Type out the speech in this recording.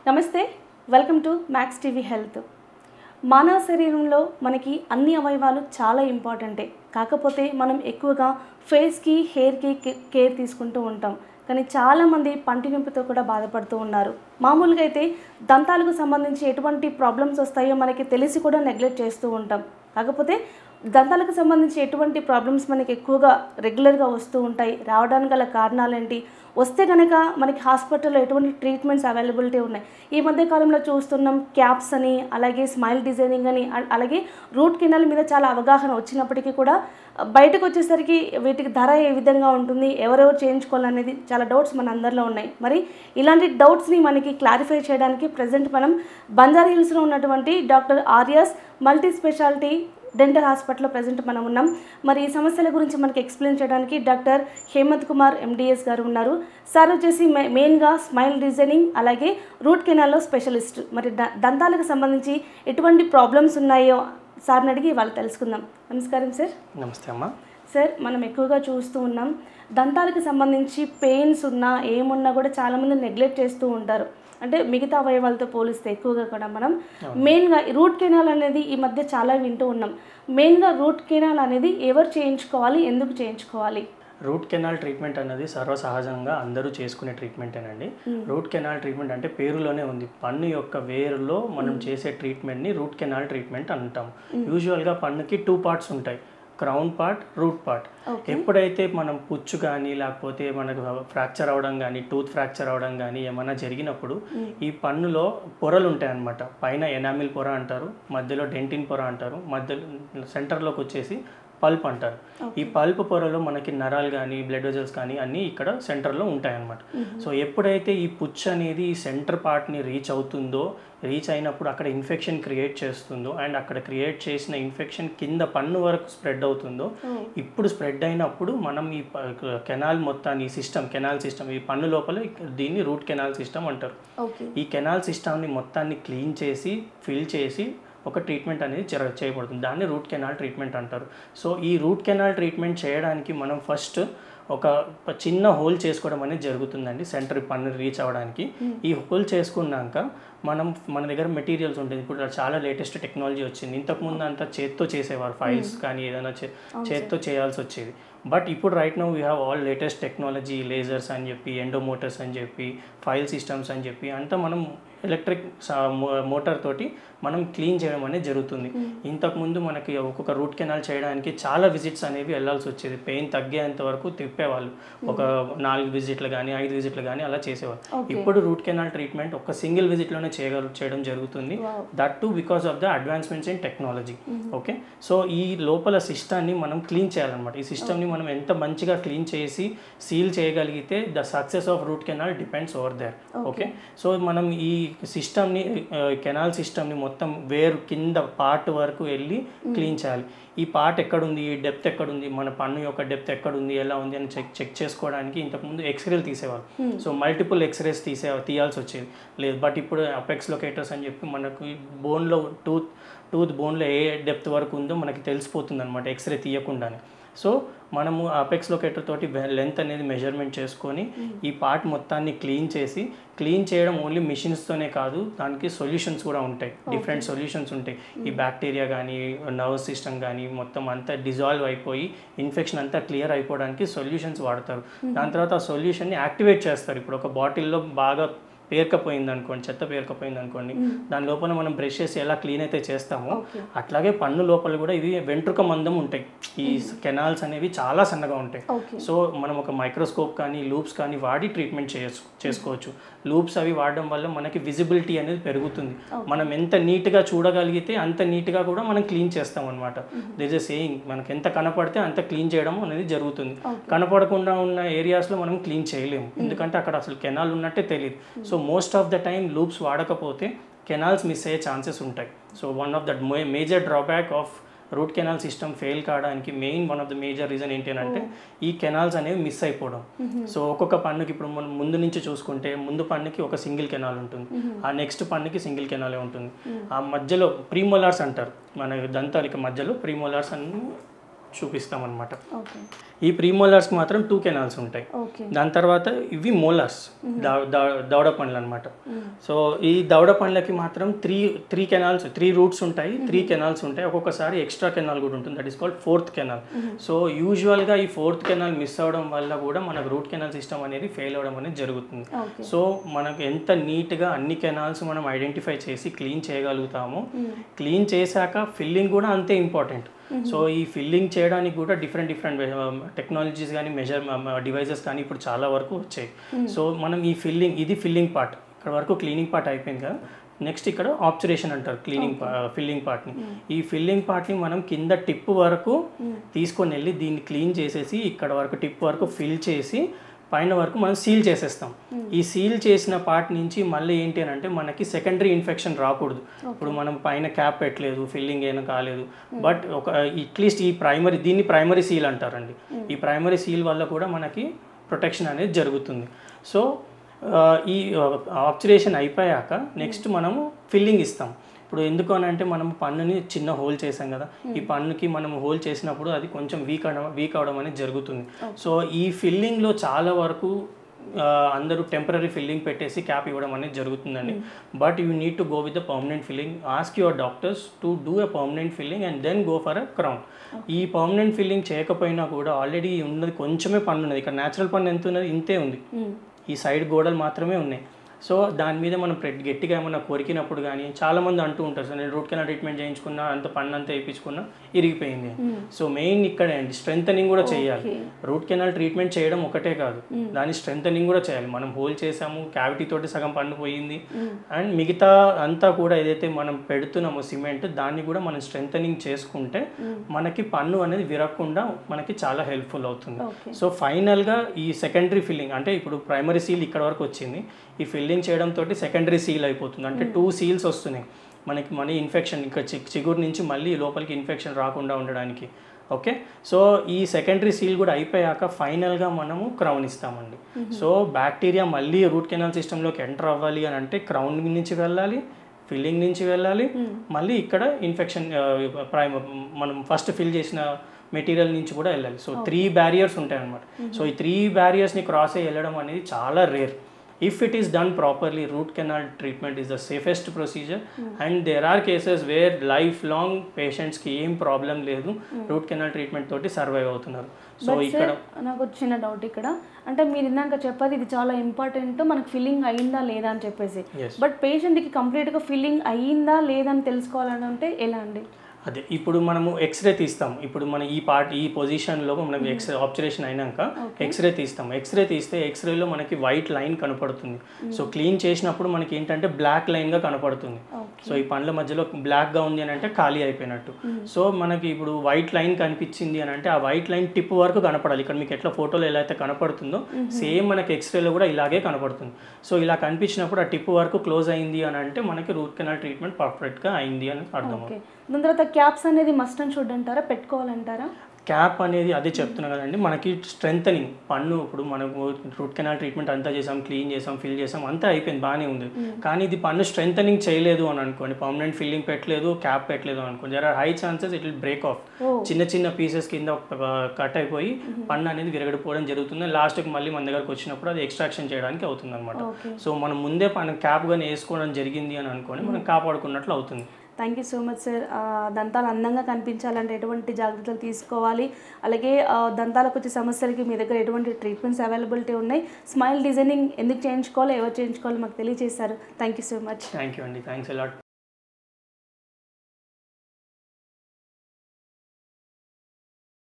నమస్తే, welcome to max TV health. మానవ శరీరంలో మనకి అన్ని అవయవాలు చాలా ఇంపార్టెంటే. కాకపోతే మనం ఎక్కువగా ఫేస్కి, హెయిర్కి కేర్ తీసుకుంటూ ఉంటాం. కానీ చాలామంది పంటి నొప్పితో కూడా బాధపడుతూ ఉన్నారు. మామూలుగా అయితే దంతాలకు సంబంధించి ఎటువంటి ప్రాబ్లమ్స్ వస్తాయో మనకి తెలిసి కూడా నెగ్లెక్ట్ చేస్తూ ఉంటాం. కాకపోతే దంతాలకు సంబంధించి ఎటువంటి ప్రాబ్లమ్స్ మనకి ఎక్కువగా రెగ్యులర్గా వస్తూ ఉంటాయి. రావడానికి గల కారణాలు ఏంటి, వస్తే కనుక మనకి హాస్పిటల్లో ఎటువంటి ట్రీట్మెంట్స్ అవైలబిలిటీ ఉన్నాయి. ఈ మధ్య కాలంలో చూస్తున్నాం క్యాప్స్ అని, అలాగే స్మైల్ డిజైనింగ్ అని, అలాగే రూట్ కెనాల్ మీద చాలా అవగాహన వచ్చినప్పటికీ కూడా బయటకు వచ్చేసరికి వీటికి ధర ఏ విధంగా ఉంటుంది, ఎవరెవరు చేయించుకోవాలనేది చాలా డౌట్స్ మన అందరిలో ఉన్నాయి. మరి ఇలాంటి డౌట్స్ని మనకి క్లారిఫై చేయడానికి ప్రజెంట్ మనం బంజారా హిల్స్లో ఉన్నటువంటి doctor Arya's multi speciality dental హాస్పిటల్లో ప్రజెంట్ మనం ఉన్నాం. మరి ఈ సమస్యల గురించి మనకి ఎక్స్ప్లెయిన్ చేయడానికి డాక్టర్ హేమంత్ కుమార్ ఎండిఎస్ గారు ఉన్నారు. సార్ వచ్చేసి మెయిన్గా స్మైల్ డిజైనింగ్ అలాగే రూట్ కెనాల్లో స్పెషలిస్ట్. మరి దంతాలకు సంబంధించి ఎటువంటి ప్రాబ్లమ్స్ ఉన్నాయో సార్ని అడిగి వాళ్ళు తెలుసుకుందాం. నమస్కారం సార్. నమస్తే అమ్మా. సార్, మనం ఎక్కువగా చూస్తూ ఉన్నాం దంతాలకు సంబంధించి పెయిన్స్ ఉన్నా ఏమున్నా కూడా చాలామంది నెగ్లెక్ట్ చేస్తూ ఉంటారు. అంటే మిగతా అవయవాలతో పోలిస్తే ఎక్కువగా కూడా మనం మెయిన్గా రూట్ కెనాల్ అనేది ఈ మధ్య చాలా వింటూ ఉన్నాం. మెయిన్గా రూట్ కెనాల్ అనేది ఎవరు చేయించుకోవాలి, ఎందుకు చేయించుకోవాలి? రూట్ కెనాల్ ట్రీట్మెంట్ అనేది సర్వసహజంగా అందరూ చేసుకునే ట్రీట్మెంటేనండి. రూట్ కెనాల్ ట్రీట్మెంట్ అంటే పేరులోనే ఉంది. పన్ను యొక్క వేరులో మనం చేసే ట్రీట్మెంట్ని రూట్ కెనాల్ ట్రీట్మెంట్ అంటాం. యూజువల్గా పన్నుకి 2 పార్ట్స్ ఉంటాయి, క్రౌన్ పార్ట్, రూట్ పార్ట్. ఎప్పుడైతే మనం పుచ్చు కానీ లేకపోతే మనకు ఫ్రాక్చర్ అవ్వడం కానీ, టూత్ ఫ్రాక్చర్ అవ్వడం కానీ ఏమైనా జరిగినప్పుడు ఈ పన్నులో పొరలు ఉంటాయి అన్నమాట. పైన ఎనామిల్ పొర అంటారు, మధ్యలో డెంటిన్ పొర అంటారు, మధ్యలో సెంటర్లోకి వచ్చేసి పల్ప్ అంటారు. ఈ పల్ప్ పొరలో మనకి నరాలు కానీ బ్లడ్ వెజల్స్ కానీ అన్నీ ఇక్కడ సెంటర్లో ఉంటాయన్నమాట. సో ఎప్పుడైతే ఈ పుచ్చు అనేది ఈ సెంటర్ పార్ట్ని రీచ్ అయినప్పుడు అక్కడ ఇన్ఫెక్షన్ క్రియేట్ చేస్తుందో అండ్ అక్కడ క్రియేట్ చేసిన ఇన్ఫెక్షన్ కింద పన్ను వరకు స్ప్రెడ్ అవుతుందో, ఇప్పుడు స్ప్రెడ్ అయినప్పుడు మనం ఈ కెనాల్ మొత్తాన్ని కెనాల్ సిస్టమ్ ఈ పన్ను లోపల దీన్ని రూట్ కెనాల్ సిస్టమ్ అంటారు. ఈ కెనాల్ సిస్టమ్ని మొత్తాన్ని క్లీన్ చేసి ఫిల్ చేసి ఒక ట్రీట్మెంట్ అనేది చేయబడుతుంది. దాన్ని రూట్ కెనాల్ ట్రీట్మెంట్ అంటారు. సో ఈ రూట్ కెనాల్ ట్రీట్మెంట్ చేయడానికి మనం ఫస్ట్ ఒక చిన్న హోల్ చేసుకోవడం అనేది జరుగుతుందండి సెంటర్ పన్ను రీచ్ అవ్వడానికి. ఈ హోల్ చేసుకున్నాక మన దగ్గర మెటీరియల్స్ ఉంటుంది. ఇప్పుడు చాలా లేటెస్ట్ టెక్నాలజీ వచ్చింది. ఇంతకుముందు అంతా చేత్తో చేసేవారు, ఫైల్స్ కానీ ఏదైనా చేత్తో చేయాల్సి వచ్చేది. బట్ ఇప్పుడు right now we have all latest technology, lasers అని చెప్పి, ఎండోమోటర్స్ అని చెప్పి, ఫైల్ సిస్టమ్స్ అని చెప్పి అంతా మనం ఎలక్ట్రిక్ మోటార్ తోటి మనం క్లీన్ చేయడం అనేది జరుగుతుంది. ఇంతకుముందు మనకి ఒక్కొక్క రూట్ కెనాల్ చేయడానికి చాలా విజిట్స్ అనేవి వెళ్ళాల్సి వచ్చేది. పెయిన్ తగ్గేంత వరకు తిప్పేవాళ్ళు, ఒక 4 విజిట్లు కానీ 5 విజిట్లు కానీ అలా చేసేవాళ్ళు. ఇప్పుడు రూట్ కెనాల్ ట్రీట్మెంట్ ఒక సింగిల్ విజిట్లోనే చేయడం జరుగుతుంది. That to because of the advancements in technology. Okay, so ఈ లోపల సిస్టమ్ని మనం క్లీన్ చేయాలన్నమాట. ఈ సిస్టమ్ని మనం ఎంత మంచిగా క్లీన్ చేసి సీల్ చేయగలిగితే the success of root canal depends over there. Okay, so మనం ఈ సిస్టమ్ని కెనాల్ సిస్టమ్ని మొత్తం వేరు కింద పార్ట్ వరకు వెళ్ళి క్లీన్ చేయాలి. ఈ పార్ట్ ఎక్కడుంది, ఈ డెప్త్ ఎక్కడుంది, మన పన్ను యొక్క డెప్త్ ఎక్కడుంది, ఎలా ఉంది అని చెక్ చేసుకోవడానికి ఇంతకుముందు ఎక్స్రేలు తీసేవాళ్ళు. సో మల్టిపుల్ ఎక్స్రేస్ తీయాల్సి వచ్చేది లేదు. బట్ ఇప్పుడు అపెక్స్ లొకేటర్స్ అని చెప్పి మనకు బోన్లో టూత్ బోన్లో ఏ డెప్త్ వరకు ఉందో మనకి తెలిసిపోతుంది అనమాట ఎక్స్రే తీయకుండానే. సో మనము అపెక్స్ లొకేటర్ తోటి లెంత్ అనేది మెజర్మెంట్ చేసుకొని ఈ పార్ట్ మొత్తాన్ని క్లీన్ చేయడం ఓన్లీ మిషన్స్తోనే కాదు, దానికి సొల్యూషన్స్ కూడా ఉంటాయి. డిఫరెంట్ సొల్యూషన్స్ ఉంటాయి. ఈ బ్యాక్టీరియా కానీ నర్వస్ సిస్టమ్ కానీ మొత్తం అంతా డిజాల్వ్ అయిపోయి ఇన్ఫెక్షన్ అంతా క్లియర్ అయిపోవడానికి సొల్యూషన్స్ వాడతారు. దాని తర్వాత ఆ సొల్యూషన్ని యాక్టివేట్ చేస్తారు. ఇప్పుడు ఒక బాటిల్లో బాగా పేరుకపోయింది అనుకోండి, చెత్త పేరుకపోయింది అనుకోండి, దాని లోపల మనం బ్రష్ చేసి ఎలా క్లీన్ అయితే చేస్తామో అట్లాగే పన్ను లోపల కూడా ఇవి వెంట్రుక మందం ఉంటాయి. ఈ కెనాల్స్ అనేవి చాలా సన్నగా ఉంటాయి. సో మనం ఒక మైక్రోస్కోప్ కానీ లూప్స్ కానీ వాడి ట్రీట్మెంట్ చేసుకోవచ్చు. లూప్స్ అవి వాడడం వల్ల మనకి విజిబిలిటీ అనేది పెరుగుతుంది. మనం ఎంత నీట్గా చూడగలిగితే అంత నీట్గా కూడా మనం క్లీన్ చేస్తాం అనమాట. దిస్ ఇస్ సేయింగ్, మనకి ఎంత కనపడితే అంత క్లీన్ చేయడం అనేది జరుగుతుంది. కనపడకుండా ఉన్న ఏరియాస్లో మనం క్లీన్ చేయలేము, ఎందుకంటే అక్కడ అసలు కెనాల్ ఉన్నట్టే తెలియదు. So most of the time loops వాడకపోతే కెనాల్స్ మిస్ అయ్యే ఛాన్సెస్ ఉంటాయి. So one of the major drawback of root canal system fail కావడానికి one of the major reason ఏంటి అంటే ఈ కెనాల్స్ అనేవి మిస్ అయిపోవడం. సో ఒక్కొక్క పన్నుకి ఇప్పుడు మనం ముందు నుంచి చూసుకుంటే ముందు పన్నుకి ఒక సింగిల్ కెనాల్ ఉంటుంది, ఆ నెక్స్ట్ పన్నుకి సింగిల్ కెనాలే ఉంటుంది. ఆ మధ్యలో ప్రీమోలార్స్ అంటారు, మన దంతాలకి మధ్యలో ప్రీమోలార్స్ అని చూపిస్తాం అనమాట. ఓకే. ఈ ప్రీమోలార్స్కి మాత్రం 2 కెనాల్స్ ఉంటాయి. ఓకే. దాని తర్వాత ఇవి మోలార్స్, దవడ పండ్లు అనమాట. సో ఈ దవడ పండ్లకి మాత్రం త్రీ రూట్స్ ఉంటాయి, 3 కెనాల్స్ ఉంటాయి. ఒక్కొక్కసారి ఎక్స్ట్రా కెనాల్ కూడా ఉంటుంది, that is called 4th canal. So యూజువల్గా ఈ 4th కెనాల్ మిస్ అవ్వడం వల్ల కూడా మనకు రూట్ కెనాల్ సిస్టమ్ అనేది ఫెయిల్ అవ్వడం అనేది జరుగుతుంది. సో మనకు ఎంత నీట్గా అన్ని కెనాల్స్ మనం ఐడెంటిఫై చేసి క్లీన్ చేయగలుగుతామో, క్లీన్ చేశాక ఫిల్లింగ్ కూడా అంతే ఇంపార్టెంట్. సో ఈ ఫిల్లింగ్ చేయడానికి కూడా డిఫరెంట్ టెక్నాలజీస్ కానీ డివైజెస్ కానీ ఇప్పుడు చాలా వరకు వచ్చాయి. సో మనం ఈ ఫిల్లింగ్ పార్ట్ ఇక్కడ వరకు క్లీనింగ్ పార్ట్ అయిపోయింది కదా. నెక్స్ట్ ఇక్కడ ఆబ్జర్వేషన్ అంటారు ఫిల్లింగ్ పార్ట్ని. ఈ ఫిల్లింగ్ పార్ట్ని మనం కింద టిప్ వరకు తీసుకొని వెళ్ళి దీన్ని క్లీన్ చేసేసి ఇక్కడ వరకు టిప్ వరకు ఫిల్ చేసి పైన వరకు మనం సీల్ చేసేస్తాం. ఈ సీల్ చేసిన పార్ట్ నుంచి మళ్ళీ ఏంటి అని అంటే మనకి సెకండరీ ఇన్ఫెక్షన్ రాకూడదు. ఇప్పుడు మనం పైన క్యాప్ పెట్టలేదు, ఫిల్లింగ్ ఏమైనా కాలేదు, బట్ అట్లీస్ట్ దీన్ని ప్రైమరీ సీల్ అంటారండి. ఈ ప్రైమరీ సీల్ వల్ల కూడా మనకి ప్రొటెక్షన్ అనేది జరుగుతుంది. సో ఈ ఆబ్జర్వేషన్ అయిపోయాక నెక్స్ట్ మనము ఫిల్లింగ్ ఇస్తాం. ఇప్పుడు ఎందుకు అని అంటే మనం పన్నుని చిన్న హోల్ చేసాం కదా, ఈ పన్నుకి మనం హోల్ చేసినప్పుడు అది కొంచెం వీక్ అవడం అనేది జరుగుతుంది. సో ఈ ఫిల్లింగ్లో చాలా వరకు అందరూ టెంపరీ ఫిల్లింగ్ పెట్టేసి క్యాప్ ఇవ్వడం అనేది జరుగుతుందండి. But you need to go with the permanent filling. Ask your doctors to do a permanent filling and then go for a crown. ఈ పర్మనెంట్ ఫిల్లింగ్ చేయకపోయినా కూడా ఆల్రెడీ ఉన్నది కొంచెమే పన్ను ఉన్నది. ఇక్కడ న్యాచురల్ పన్ను ఎంత ఉన్నది, ఇంతే ఉంది. ఈ సైడ్ గోడలు మాత్రమే ఉన్నాయి. సో దాని మీద మనం గట్టిగా ఏమన్నా కొరికినప్పుడు కానీ చాలామంది అంటూ ఉంటారు, సో నేను రూట్ కెనాల్ ట్రీట్మెంట్ చేయించుకున్నా, అంత పన్ను అంతా వేయించుకున్నా ఇరిగిపోయింది. సో మెయిన్ ఇక్కడే అండి స్ట్రెంథనింగ్ కూడా చేయాలి. రూట్ కెనాల్ ట్రీట్మెంట్ చేయడం ఒకటే కాదు, దాని స్ట్రెంథనింగ్ కూడా చేయాలి. మనం హోల్ చేసాము, క్యావిటీ తోటి సగం పన్ను పోయింది, అండ్ మిగతా అంతా కూడా ఏదైతే మనం పెడుతున్నామో సిమెంట్, దాన్ని కూడా మనం స్ట్రెంథనింగ్ చేసుకుంటే మనకి పన్ను అనేది విరగకుండా మనకి చాలా హెల్ప్ఫుల్ అవుతుంది. సో ఫైనల్గా ఈ సెకండరీ ఫిల్లింగ్ అంటే ఇప్పుడు ప్రైమరీ సీల్ ఇక్కడ వరకు వచ్చింది, ఈ ఫిల్లింగ్ చేయడం తోటి సెకండరీ సీల్ అయిపోతుంది. అంటే 2 సీల్స్ వస్తున్నాయి మనకి ఇన్ఫెక్షన్ ఇంకా చిగురు నుంచి మళ్ళీ లోపలికి ఇన్ఫెక్షన్ రాకుండా ఉండడానికి. ఓకే, సో ఈ సెకండరీ సీల్ కూడా అయిపోయాక ఫైనల్గా మనము క్రౌన్ ఇస్తామండి. సో బ్యాక్టీరియా మళ్ళీ రూట్ కెనాల్ సిస్టంలోకి ఎంటర్ అవ్వాలి అని అంటే క్రౌన్ నుంచి వెళ్ళాలి, ఫిల్లింగ్ నుంచి వెళ్ళాలి, మళ్ళీ ఇక్కడ ఇన్ఫెక్షన్ మనం ఫస్ట్ ఫిల్ చేసిన మెటీరియల్ నుంచి కూడా వెళ్ళాలి. సో 3 బ్యారియర్స్ ఉంటాయి అన్నమాట. సో ఈ 3 బ్యారియర్స్ని క్రాస్ అయ్యి వెళ్ళడం అనేది చాలా rare. If it is done properly, root canal treatment is the safest procedure, and there are cases where lifelong patients ki em problem ledu, root canal treatment toti survive avutunnaru. So ikkada నాకు చిన్న doubt ఇక్కడ, అంటే మీరు ఇందాక చెప్పారు ఇది చాలా important, మనకు ఫిల్లింగ్ అయ్యిందా లేదా అని చెప్పేసి. బట్ పేషెంట్కి కంప్లీట్గా ఫిల్లింగ్ అయ్యిందా లేదా అని తెలుసుకోవాలంటే ఎలా అండి? అదే ఇప్పుడు మనము ఎక్స్రే తీస్తాం. ఇప్పుడు మన ఈ పొజిషన్లో మనం ఆబ్జర్వేషన్ అయినాక ఎక్స్రే తీస్తాం. ఎక్స్రే తీస్తే ఎక్స్రేలో మనకి వైట్ లైన్ కనపడుతుంది. సో క్లీన్ చేసినప్పుడు మనకి ఏంటంటే బ్లాక్ లైన్గా కనపడుతుంది. సో ఈ పండ్ల మధ్యలో బ్లాక్గా ఉంది అని అంటే ఖాళీ అయిపోయినట్టు. సో మనకి ఇప్పుడు వైట్ లైన్ కనిపించింది అని అంటే ఆ వైట్ లైన్ టిప్ వరకు కనపడాలి. ఇక్కడ మీకు ఎట్లా ఫోటోలో ఎలా అయితే కనపడుతుందో సేమ్ మనకి ఎక్స్రేలో కూడా ఇలాగే కనపడుతుంది. సో ఇలా కనిపించినప్పుడు ఆ టిప్ వరకు క్లోజ్ అయింది అని అంటే మనకి రూట్ కెనాల్ ట్రీట్మెంట్ పర్ఫెక్ట్గా అయింది అని అర్థం. దాని తర్వాత క్యాప్స్ అనేది మస్ట్ అండ్ షుడ్ అంటారా, పెట్టుకోవాలంటారా? క్యాప్ అనేది అదే చెప్తున్నా కదండి, మనకి స్ట్రెంథనింగ్ పన్ను ఇప్పుడు మనకు రూట్ కెనాల్ ట్రీట్మెంట్ అంతా చేసాం, క్లీన్ చేసాం, ఫిల్ చేసాం, అంతా అయిపోయింది, బాగానే ఉంది. కానీ ఇది పన్ను స్ట్రెంథనింగ్ చేయలేదు అని అనుకోండి, పర్మనెంట్ ఫిల్లింగ్ పెట్టలేదు, క్యాప్ పెట్టలేదు అనుకోండి, there are high chances it will break off. చిన్న పీసెస్ కింద కట్ అయిపోయి పన్ను అనేది విరగడిపోవడం జరుగుతుంది. లాస్ట్కి మళ్ళీ మన దగ్గరకు వచ్చినప్పుడు అది ఎక్స్ట్రాక్షన్ చేయడానికి అవుతుంది అనమాట. సో మనం ముందే క్యాప్ కానీ వేసుకోవడం జరిగింది అని అనుకోండి, మనం కాపాడుకున్నట్లు అవుతుంది. Thank you so much sir. దంతాలు అందంగా కనిపించాలంటే ఎటువంటి జాగ్రత్తలు తీసుకోవాలి, అలాగే దంతాలకు వచ్చే సమస్యలకి మీ దగ్గర ఎటువంటి ట్రీట్మెంట్స్ అవైలబిలిటీ ఉన్నాయి, స్మైల్ డిజైనింగ్ ఎందుకు చేయించుకోవాలి, ఎవరు చేయించుకోవాలి మాకు తెలియజేశారు. Thank you so much. Thank you అండి, థ్యాంక్స్ ఎ లాట్.